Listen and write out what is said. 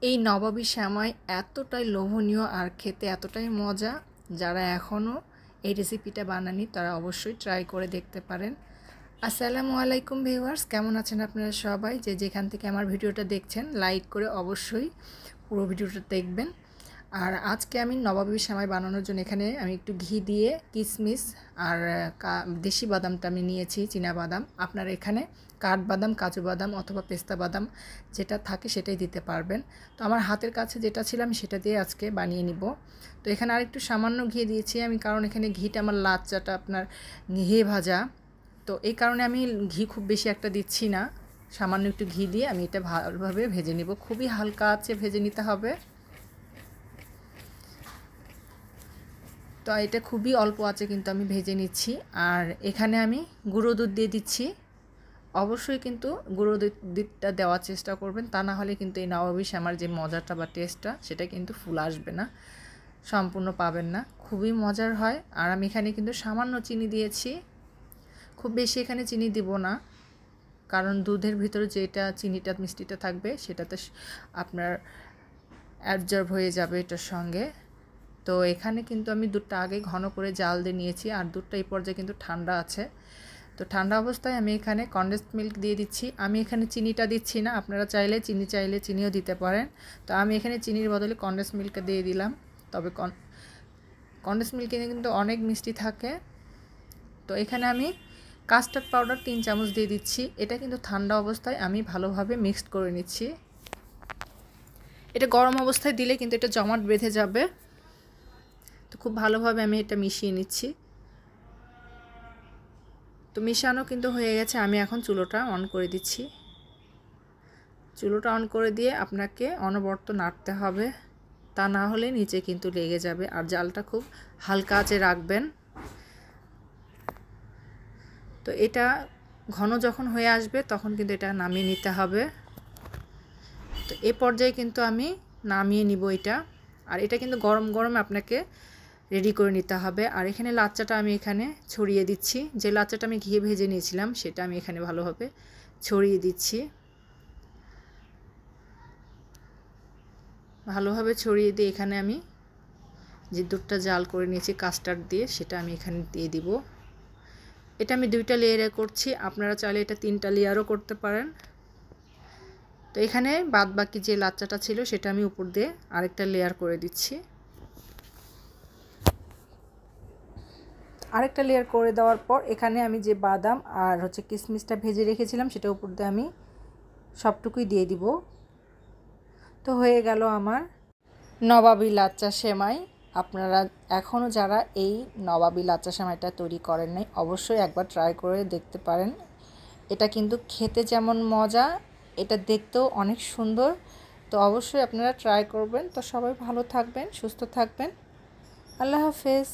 এই নবাবী সেমাই এতটাই লোভনীয় আর খেতে এতটাই মজা, যারা এখনও এই রেসিপিটা বানাননি তারা অবশ্যই ট্রাই করে দেখতে পারেন। আসসালামু আলাইকুম ভিউয়ার্স, কেমন আছেন আপনারা সবাই? যে যেখান থেকে আমার ভিডিওটা দেখছেন লাইক করে অবশ্যই পুরো ভিডিওটা দেখবেন। আর আজকে আমি নবাবী সেমাই বানানোর জন্য এখানে আমি একটু ঘি দিয়ে কিশমিশ আর দেশি বাদামটা আমি নিয়েছি, চীনা বাদাম। আপনারা এখানে কাঠবাদাম, কাজু বাদাম অথবা পেস্তা বাদাম যেটা থাকে সেটাই দিতে পারবেন। তো আমার হাতের কাছে যেটা ছিল আমি সেটা দিয়ে আজকে বানিয়ে নিব। তো এখানে আরেকটু সামান্য ঘি দিয়েছি আমি, কারণ এখানে ঘিটা আমার লাচ্চাটা আপনার ঘি ভাজা, তো এই কারণে আমি ঘি খুব বেশি একটা দিচ্ছি না। সামান্য একটু ঘি দিয়ে আমি এটা ভালোভাবে ভেজে নিব, খুবই হালকা আঁচে ভেজে নিতে হবে। তো এটা খুবই অল্প আছে কিন্তু আমি ভেজে নিচ্ছি। আর এখানে আমি গুঁড়ো দুধ দিয়ে দিচ্ছি। অবশ্যই কিন্তু গুঁড়ো দুধটা দেওয়ার চেষ্টা করবেন, তা না হলে কিন্তু এই নবাবী সেমাইয়ের যে মজাটা বা টেস্টটা সেটা কিন্তু ফুল আসবে না, সম্পূর্ণ পাবেন না। খুবই মজার হয়। আর আমি এখানে কিন্তু সামান্য চিনি দিয়েছি, খুব বেশি এখানে চিনি দিব না, কারণ দুধের ভিতরে যেটা চিনিটা মিষ্টিটা থাকবে সেটাতে আপনার অ্যাবজর্ব হয়ে যাবে এটার সঙ্গে। তো এখানে কিন্তু আমি দুধটা আগে ঘন করে জাল দিয়ে নিয়েছি, আর দুধটা এই পর্যায়ে কিন্তু ঠান্ডা আছে। তো ঠান্ডা অবস্থায় আমি এখানে কনডেন্সড মিল্ক দিয়ে দিচ্ছি। আমি এখানে চিনিটা দিচ্ছি না, আপনারা চাইলে চিনিও দিতে পারেন। তো আমি এখানে চিনির বদলে কনডেন্সড মিল্কটা দিয়ে দিলাম। তবে কনডেন্সড মিল্কে কিন্তু অনেক মিষ্টি থাকে। তো এখানে আমি কাস্টার্ড পাউডার 3 চামচ দিয়ে দিচ্ছি। এটা কিন্তু ঠান্ডা অবস্থায় আমি ভালোভাবে মিক্সড করে নিচ্ছি। এটা গরম অবস্থায় দিলে কিন্তু এটা জমাট বেঁধে যাবে। তো খুব ভালোভাবে আমি এটা মিশিয়ে নিচ্ছি। তো মিশানো কিন্তু হয়ে গেছে, আমি এখন চুলোটা অন করে দিচ্ছি। চুলোটা অন করে দিয়ে আপনাকে অনবরত নাড়তে হবে, তা না হলে নিচে কিন্তু লেগে যাবে। আর জালটা খুব হালকা আঁচে রাখবেন। তো এটা ঘন যখন হয়ে আসবে তখন কিন্তু এটা নামিয়ে নিতে হবে। তো এই পর্যায়ে কিন্তু আমি নামিয়ে নিব এটা। আর এটা কিন্তু গরম গরম আপনাকে রেডি করে নিতে হবে। আর এখানে লাচ্চাটা আমি এখানে ছড়িয়ে দিচ্ছি। যে লাচ্চাটা আমি ঘিয়ে ভেজে নিয়েছিলাম সেটা আমি এখানে ভালোভাবে ছড়িয়ে দিচ্ছি। ভালোভাবে ছড়িয়ে দিয়ে এখানে আমি যে দুধটা জাল করে নিয়েছি কাস্টার্ড দিয়ে সেটা আমি এখানে দিয়ে দিব। এটা আমি 2টা লেয়ারে করছি, আপনারা চাইলে এটা 3টা লেয়ারও করতে পারেন। তো এখানে বাদ বাকি যে লাচ্চাটা ছিল সেটা আমি উপর দিয়ে আরেকটা লেয়ার করে দিচ্ছি। আরেকটা লেয়ার করে দেওয়ার পর এখানে আমি যে বাদাম আর কিশমিশটা ভেজে রেখেছিলাম সেটা উপর দিয়ে আমি সবটুকুই দিয়ে দিব। তো হয়ে গেল আমার নবাবী লাচ্চা সেমাই। আপনারা এখনও যারা এই নবাবী লাচ্চা সেমাইটা তৈরি করেন নাই অবশ্যই একবার ট্রাই করে দেখতে পারেন। এটা কিন্তু খেতে যেমন মজা, এটা দেখতেও অনেক সুন্দর। তো অবশ্যই আপনারা ট্রাই করবেন। তো সবাই ভালো থাকবেন, সুস্থ থাকবেন। আল্লাহ হাফেজ।